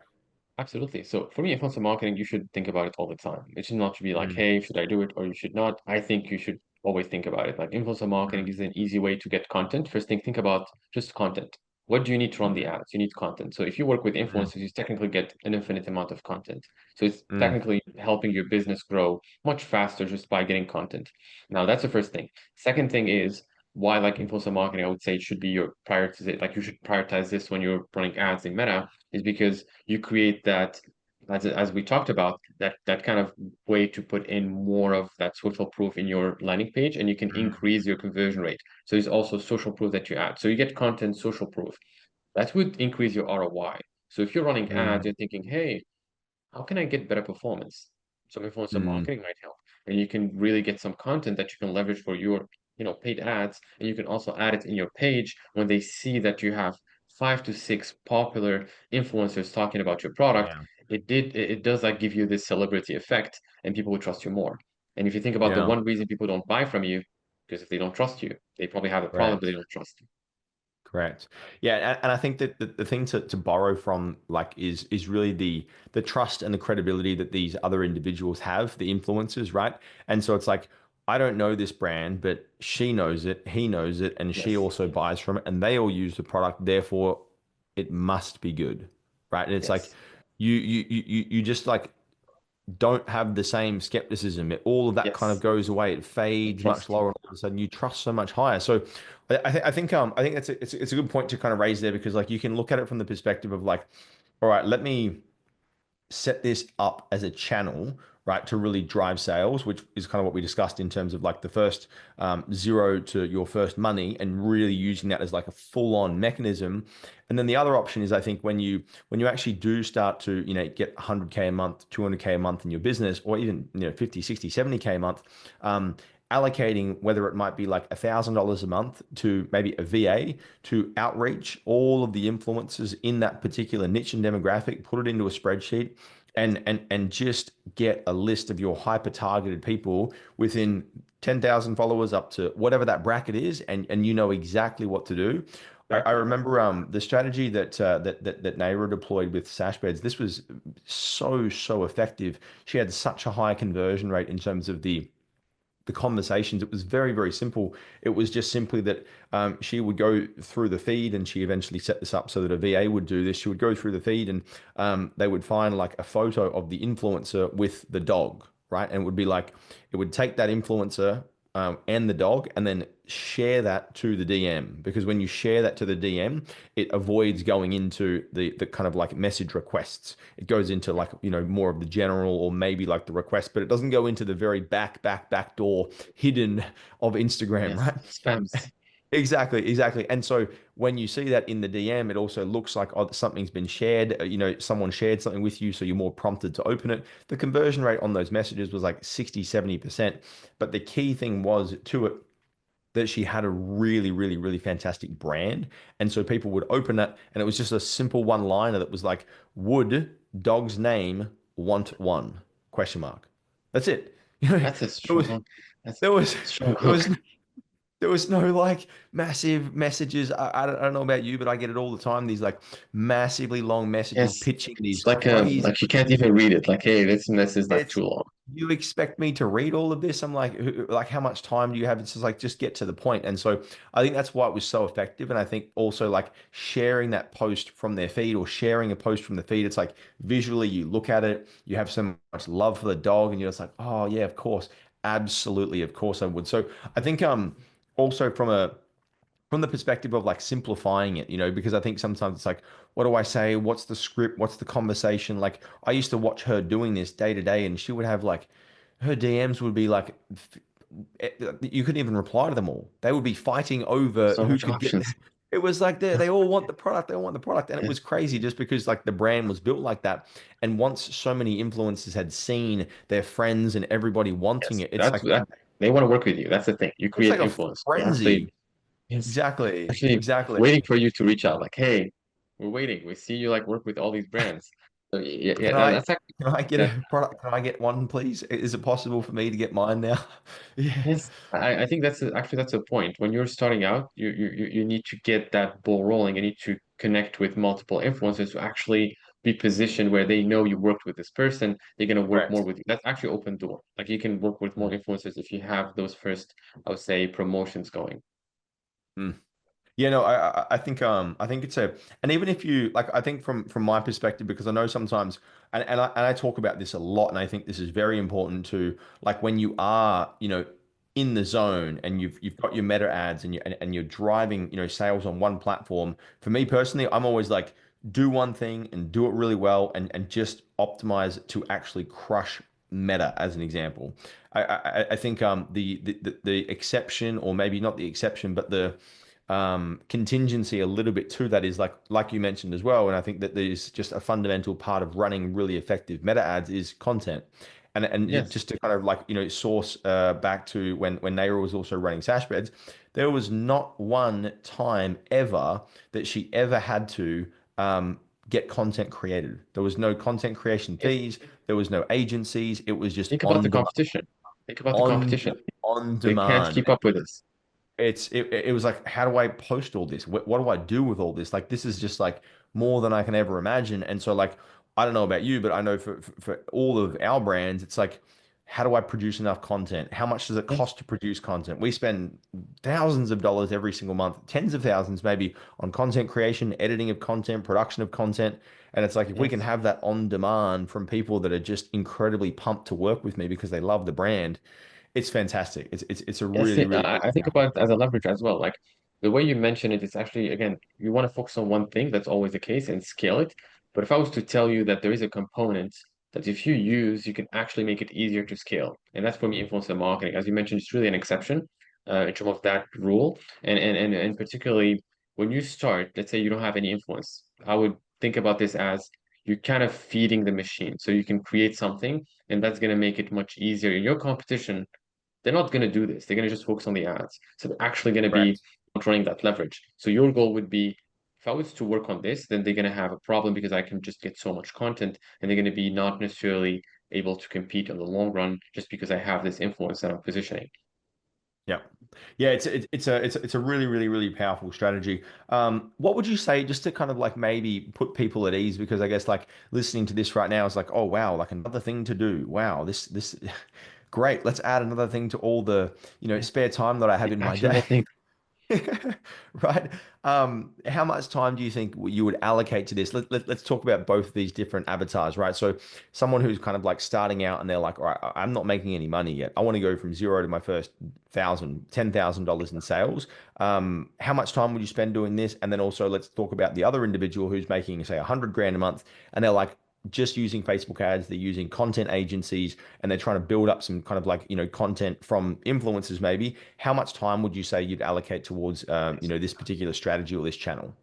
Absolutely. So for me, influencer marketing, you should think about it all the time. It should not be like, Mm, hey, should I do it or you should not? I think you should always think about it. Like influencer marketing mm, is an easy way to get content. First thing, think about just content. What do you need to run the ads? You need content. So if you work with mm, influencers, you technically get an infinite amount of content. So it's mm, technically helping your business grow much faster just by getting content. Now that's the first thing. Second thing is why like influencer marketing, I would say it should be your priority. Like you should prioritize this when you're running ads in Meta, is because you create that, as we talked about, that kind of way to put in more of that social proof in your landing page, and you can mm, increase your conversion rate. So it's also social proof that you add. So you get content social proof. That would increase your ROI. So if you're running ads, mm, you're thinking, hey, how can I get better performance? Some influencer mm. marketing might help. And you can really get some content that you can leverage for your, paid ads. And you can also add it in your page when they see that you have 5 to 6 popular influencers talking about your product. Yeah. It does like give you this celebrity effect, and people will trust you more. And if you think about the Yeah. one reason people don't buy from you, because if they don't trust you, they probably have a problem, but they Correct. don't trust you. Correct. Yeah, and I think that the thing to borrow from like is really the trust and the credibility that these other individuals have, the influencers, right? And so it's like I don't know this brand, but she knows it, he knows it, and she Yes. also buys from it, and they all use the product, therefore it must be good, right? And it's like Yes. you just like don't have the same skepticism. All of that kind of Yes. goes away. It fades much Trust. lower, and all of a sudden you trust so much higher. So I think that's it's a good point to kind of raise there because like you can look at it from the perspective of like, all right, let me set this up as a channel, right, to really drive sales, which is kind of what we discussed in terms of like the first zero to your first money and really using that as like a full-on mechanism. And then the other option is I think when you actually do start to, get 100K a month, 200K a month in your business, or even, 50, 60, 70K a month, allocating whether it might be like $1,000 a month to maybe a VA to outreach all of the influencers in that particular niche and demographic, put it into a spreadsheet, and just get a list of your hyper targeted people within 10,000 followers up to whatever that bracket is, and you know exactly what to do. I Exactly. remember the strategy that Naira deployed with Sashbeds. This was so effective. She had such a high conversion rate in terms of the conversations. It was very simple. It was just simply that she would go through the feed, and she eventually set this up so that a VA would do this. She would go through the feed, and they would find like a photo of the influencer with the dog, right? And it would be like, it would take that influencer and the dog, and then share that to the DM. Because when you share that to the DM, it avoids going into the kind of like message requests. It goes into like, more of the general, or maybe like the request, but it doesn't go into the very back door hidden of Instagram, Yes, right? spams. Exactly. And so when you see that in the DM, it also looks like, oh, something's been shared. Someone shared something with you, so you're more prompted to open it. The conversion rate on those messages was like 60-70%. But the key thing was to it that she had a really fantastic brand. And so people would open it, and it was just a simple one liner that was like, would dog's name want one? Question mark. That's it. That's a There was strong, that's there was strong there was hook. there was no like massive messages. I don't know about you, but I get it all the time. These like massively long messages Yes, pitching these it's like a crazy. like you can't even read it. Like, hey, this is like It's too long. You expect me to read all of this? I'm like, like, how much time do you have? It's just like, just get to the point. And so I think that's why it was so effective. And I think also like sharing that post from their feed, or sharing a post from the feed, it's like visually you look at it, you have so much love for the dog, and you're just like, oh yeah, of course, absolutely, of course I would. So I think also from the perspective of like simplifying it, because I think sometimes it's like, what do I say? What's the script? What's the conversation? Like, I used to watch her doing this day to day, and she would have like, her DMs would be like, you couldn't even reply to them all. They would be fighting over So who much could get. options. It was like they all want the product. They all want the product, and it Yes, was crazy just because like the brand was built like that. And once so many influencers had seen their friends and everybody wanting yes. it, it's That's like that they want to work with you. That's the thing. You it's like create a influence. They're actually frenzy. yes, actually Exactly. waiting for you to reach out. Like, hey, we're waiting. We see you like work with all these brands. So yeah, Can I that's actually can I get that. a product? Can I get one, please? Is it possible for me to get mine now? Yeah. Yes, I think actually that's a point. When you're starting out, you need to get that ball rolling. You need to connect with multiple influencers to actually be positioned where they know you worked with this person. They're gonna work more Correct. with you. That's actually open door. Like you can work with more Mm. influencers if you have those first, I would say, promotions going. Mm. Yeah, no, I think it's a, and even if you like, I think from my perspective, because I know sometimes, and I talk about this a lot, and I think this is very important to like when you are, in the zone, and you've got your meta ads, and you're driving, sales on one platform. For me personally, I'm always like, do one thing and do it really well, and just optimize to actually crush meta as an example. I think the exception, or maybe not the exception, but the contingency a little bit to that is like you mentioned as well. And I think that there's just a fundamental part of running really effective meta ads is content. And Yes. just to kind of like, source back to when Naira was also running Sashbeds, there was not one time ever that she ever had to get content created. There was no content creation Yes. fees. There was no agencies. It was just Think about the competition. Think about the on competition. on They can't demand. keep up with us. It was like, how do I post all this? What do I do with all this? Like, this is just like more than I can ever imagine. And so like, I don't know about you, but I know for all of our brands, it's like, how do I produce enough content? How much does it Yes. cost to produce content? We spend thousands of dollars every single month, tens of thousands maybe, on content creation, editing of content, production of content. And it's like, if we can Yes. have that on demand from people that are just incredibly pumped to work with me because they love the brand, it's fantastic. It's a Yes, really I think powerful. about it as a leverage as well. Like the way you mention it, it's actually, again, you want to focus on one thing, that's always the case, and scale it. But if I was to tell you that there is a component that if you use, you can actually make it easier to scale. And that's for me, influencer marketing. As you mentioned, it's really an exception in terms of that rule. And particularly when you start, let's say you don't have any influence, I would think about this as you're kind of feeding the machine. So you can create something, and that's going to make it much easier. In your competition, they're not going to do this. They're going to just focus on the ads. So they're actually going to be Correct. controlling that leverage. So your goal would be if I was to work on this, then they're going to have a problem because I can just get so much content and they're going to be not necessarily able to compete on the long run just because I have this influence that I'm positioning. Yeah. Yeah, it's a really really powerful strategy. What would you say just to kind of like maybe put people at ease because I guess like listening to this right now is like, oh wow, like another thing to do. Wow, this great. Let's add another thing to all the, Yeah. spare time that I have The in my day. actionable thing. Right. How much time do you think you would allocate to this? Let's talk about both of these different avatars, right? So someone who's kind of like starting out and they're like, all right, I'm not making any money yet. I want to go from zero to my first $10,000 in sales. How much time would you spend doing this? And then also let's talk about the other individual who's making, say, 100 grand a month, and they're like, just using Facebook ads, they're using content agencies, and they're trying to build up some kind of like, content from influencers maybe. How much time would you say you'd allocate towards, this particular strategy or this channel?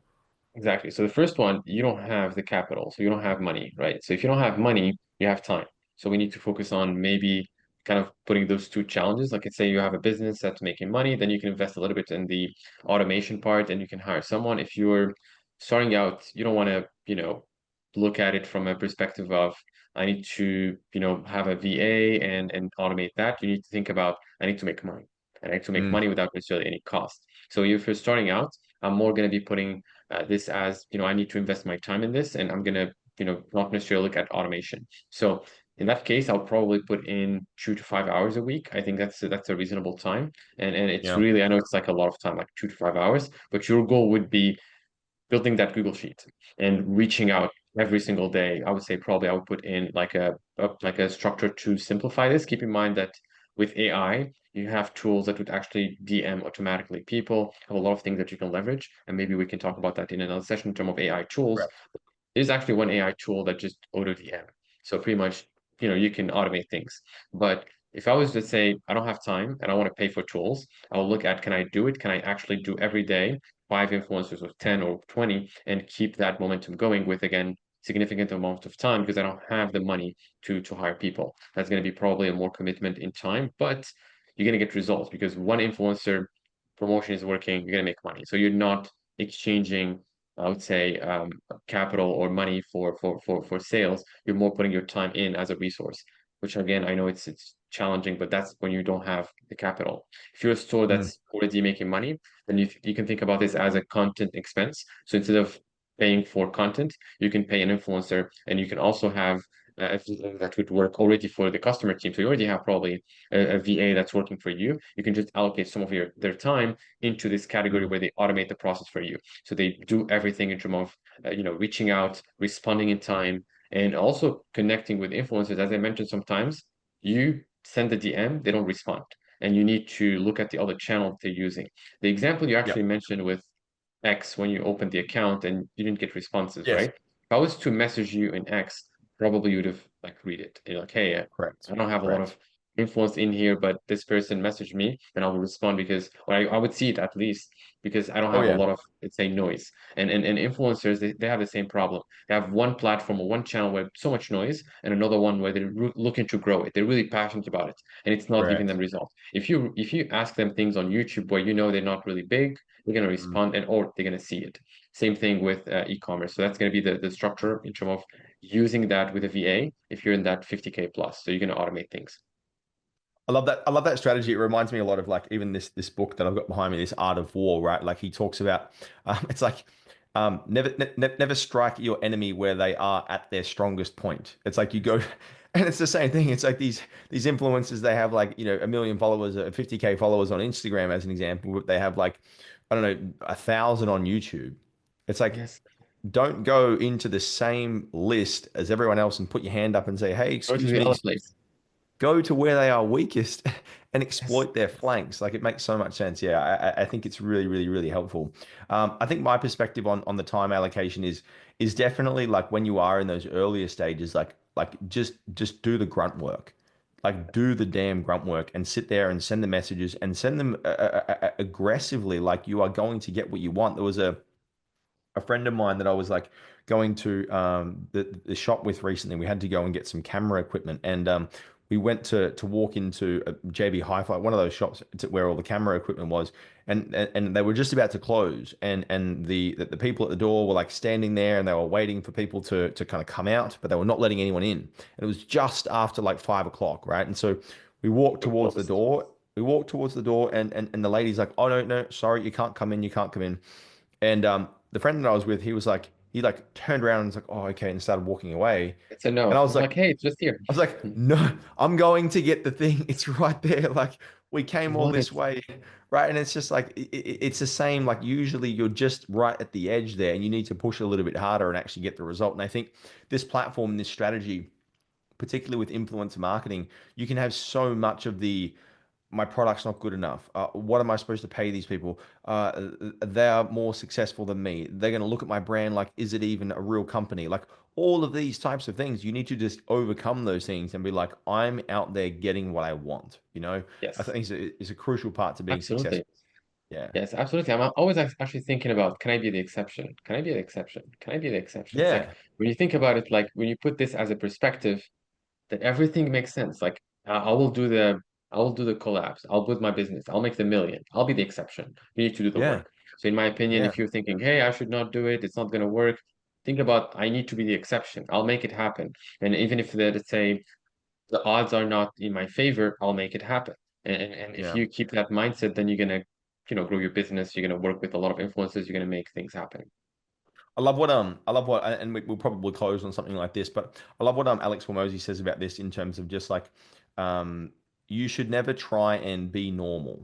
Exactly. So the first one, you don't have the capital, so you don't have money, right? So if you don't have money, you have time. So we need to focus on maybe kind of putting those two challenges. Like let's say you have a business that's making money, then you can invest a little bit in the automation part and you can hire someone. If you're starting out, you don't want to, look at it from a perspective of I need to, have a VA and automate that. You need to think about I need to make money. And I need to make Mm, money without necessarily any cost. So if you're starting out, I'm more going to be putting this as I need to invest my time in this and I'm gonna not necessarily look at automation. So in that case I'll probably put in 2 to 5 hours a week. I think that's a reasonable time, and it's yeah. really, I know it's like a lot of time, like 2 to 5 hours, but your goal would be building that Google Sheet and reaching out every single day. I would say probably I would put in like a structure to simplify this. Keep in mind that with AI, you have tools that would actually DM automatically. People have a lot of things that you can leverage, and maybe we can talk about that in another session in terms of AI tools. Correct. There's actually one AI tool that just auto DM. So pretty much, you can automate things. But if I was to say I don't have time and I want to pay for tools, I'll look at can I do it? Can I actually do every day 5 influencers or 10 or 20 and keep that momentum going with again significant amount of time because I don't have the money to hire people. That's going to be probably a more commitment in time, but you're going to get results because one influencer promotion is working, you're going to make money. So you're not exchanging, I would say, capital or money for sales. You're more putting your time in as a resource, which again, I know it's challenging, but that's when you don't have the capital. If you're a store Mm, that's already making money, then you can think about this as a content expense. So instead of paying for content, you can pay an influencer, and you can also have everything that would work already for the customer team. So you already have probably a VA that's working for you. You can just allocate some of their time into this category mm. where they automate the process for you. So they do everything in terms of reaching out, responding in time, and also connecting with influencers. As I mentioned, sometimes you send a DM, they don't respond, and you need to look at the other channel they're using. The example you Yeah. actually mentioned with X when you opened the account and you didn't get responses, Yes. right? If I was to message you in X, probably you'd have like read it. You're like, hey, Correct. I don't have a lot Correct. of influence in here, but this person messaged me, then I will respond because, or I would see it at least because I don't Oh have a yeah. lot of, let's say, noise. And influencers, they have the same problem. They have one platform or one channel where so much noise and another one where they're looking to grow it. They're really passionate about it and it's not giving them Correct. results. If you ask them things on YouTube where they're not really big, they're going to Mm. respond and or they're going to see it. Same thing with e-commerce. So that's going to be the structure in terms of using that with a VA if you're in that 50K plus. So you're going to automate things. I love that. I love that strategy. It reminds me a lot of like even this book that I've got behind me, this Art of War, right? Like he talks about, it's like never strike your enemy where they are at their strongest point. It's like you go, and it's the same thing. It's like these influencers. They have like 1 million followers, 50K followers on Instagram, as an example. But they have like I don't know 1,000 on YouTube. It's like Yes. don't go into the same list as everyone else and put your hand up and say, "Hey, Go to excuse the me, other excuse place. go to where they are weakest and Yes. exploit their flanks. Like it makes so much sense. Yeah, I think it's really, really, really helpful. I think my perspective on the time allocation is definitely like when you are in those earlier stages, like just do the grunt work. Like do the damn grunt work and sit there and send the messages and send them aggressively like you are going to get what you want. There was a friend of mine that I was like going to the shop with recently. We had to go and get some camera equipment, and we went to walk into a JB Hi-Fi, one of those shops where all the camera equipment was, and they were just about to close, and the people at the door were like standing there, and they were waiting for people to kind of come out, but they were not letting anyone in. And it was just after like 5 o'clock, right? And so we walked We're towards the closed. door. We walked towards the door, and the lady's like, "Oh no, no, sorry, you can't come in. You can't come in." And the friend that I was with, he like turned around and was like, "Oh, okay," and started walking away. It's a And no. I'm like, hey, it's just here. I was like, "No, I'm going to get the thing. It's right there. Like we You came all want this it? way, right?" And it's just like it's the same. Like usually you're just right at the edge there, and you need to push a little bit harder and actually get the result. And I think this platform, this strategy, particularly with influencer marketing, you can have so much of the my product's not good enough. What am I supposed to pay these people? They are more successful than me. They're going to look at my brand like, is it even a real company? Like all of these types of things, you need to just overcome those things and be like, I'm out there getting what I want. I Yes, think it's a crucial part to being absolutely. successful. Yeah. Yes, absolutely. I'm always actually thinking about, can I be the exception? Can I be the exception? Can I be the exception? It's like Yeah. when you think about it, like when you put this as a perspective, that everything makes sense. Like I will do the collabs. I'll build my business. I'll make the million. I'll be the exception. You need to do the Yeah. work. So in my opinion, Yeah. if you're thinking, hey, I should not do it, it's not gonna work, think about I need to be the exception. I'll make it happen. And even if let's say the odds are not in my favor, I'll make it happen. And if Yeah. you keep that mindset, then you're gonna, grow your business. You're gonna work with a lot of influencers. You're gonna make things happen. I love what, and we'll probably close on something like this, but I love what Alex Hormozy says about this in terms of just like, um, you should never try and be normal,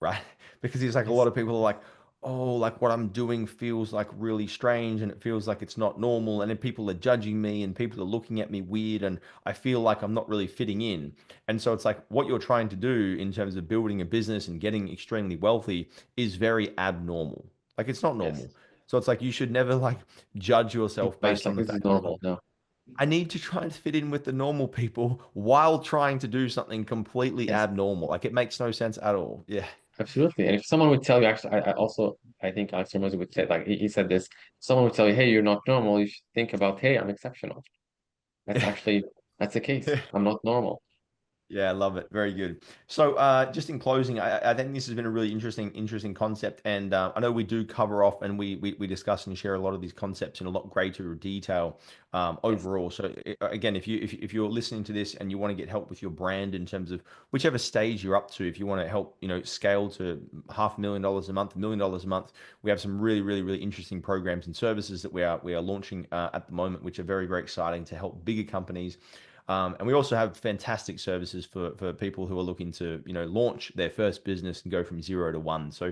right? Because he's like a lot Yes. of people are like, oh, like what I'm doing feels like really strange and it feels like it's not normal, and then people are judging me and people are looking at me weird, and I feel like I'm not really fitting in. And so it's like what you're trying to do in terms of building a business and getting extremely wealthy is very abnormal. Like it's not Yes. normal. So it's like you should never like judge Think yourself about it based like on the this is fact, oh, normal. No. I need to try and fit in with the normal people while trying to do something completely Yes. abnormal. Like it makes no sense at all. Yeah. Absolutely. And if someone would tell you, actually, I also, I think Alex Ramosi would say, like, he said this, someone would tell you, hey, you're not normal. You should think about, hey, I'm exceptional. That's actually, that's the case. Yeah. I'm not normal. Yeah, I love it. Very good. So, just in closing, I think this has been a really interesting concept, and I know we do cover off and we discuss and share a lot of these concepts in a lot greater detail Yes. overall. So, again, if you're listening to this and you want to get help with your brand in terms of whichever stage you're up to, if you want to help, scale to $500,000 a month, $1 million a month, we have some really interesting programs and services that we are launching at the moment, which are very exciting to help bigger companies. And we also have fantastic services for people who are looking to, launch their first business and go from 0 to 1. So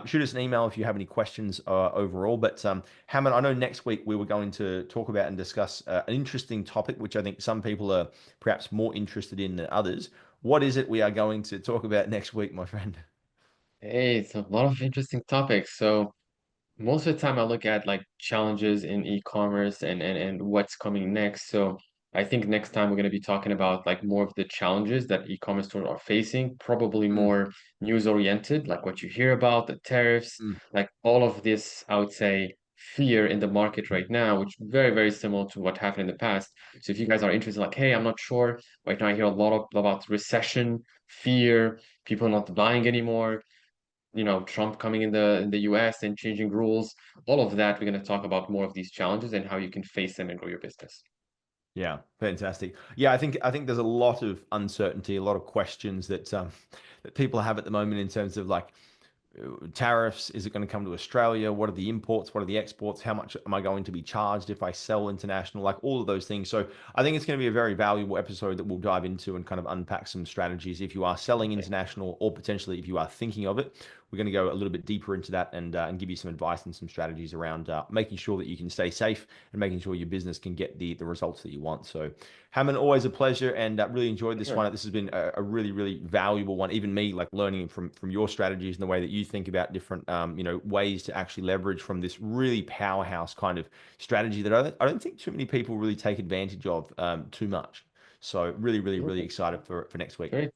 shoot us an email if you have any questions overall. But Hammond, I know next week we were going to talk about and discuss an interesting topic, which I think some people are perhaps more interested in than others. What is it we are going to talk about next week, my friend? Hey, it's a lot of interesting topics. So, most of the time I look at like challenges in e-commerce and what's coming next. So I think next time we're going to be talking about like more of the challenges that e-commerce stores are facing, probably Mm, more news oriented, like what you hear about the tariffs, mm. like all of this, I would say, fear in the market right now, which is very similar to what happened in the past. So if you guys are interested, like, hey, I'm not sure. Right now I hear a lot about recession, fear, people not buying anymore, Trump coming in the US and changing rules, all of that, we're going to talk about more of these challenges and how you can face them and grow your business. Yeah, fantastic. Yeah, I think there's a lot of uncertainty, a lot of questions that people have at the moment in terms of like tariffs. Is it going to come to Australia? What are the imports? What are the exports? How much am I going to be charged if I sell international? Like all of those things. So I think it's going to be a very valuable episode that we'll dive into and kind of unpack some strategies if you are selling Okay. international, or potentially if you are thinking of it. We're going to go a little bit deeper into that and give you some advice and some strategies around making sure that you can stay safe and making sure your business can get the results that you want. So, Hammond, always a pleasure, and really enjoyed this Sure. one. This has been a really valuable one. Even me, like learning from your strategies and the way that you think about different ways to actually leverage from this really powerhouse kind of strategy that I don't think too many people really take advantage of too much. So really Absolutely. excited for next week. Great.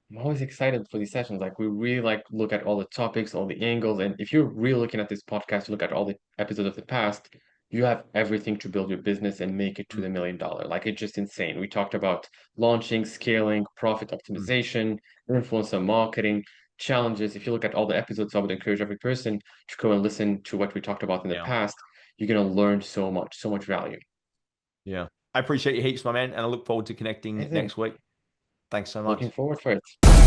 I'm always excited for these sessions. Like we really like look at all the topics, all the angles. And if you're really looking at this podcast, look at all the episodes of the past, you have everything to build your business and make it to the $1 million. Like it's just insane. We talked about launching, scaling, profit Mm. optimization, influencer marketing, challenges. If you look at all the episodes, I would encourage every person to go and listen to what we talked about in the Yeah. past. You're gonna learn so much value. Yeah. I appreciate you heaps, my man, and I look forward to connecting Amazing. next week. Thanks so Looking much. forward for it.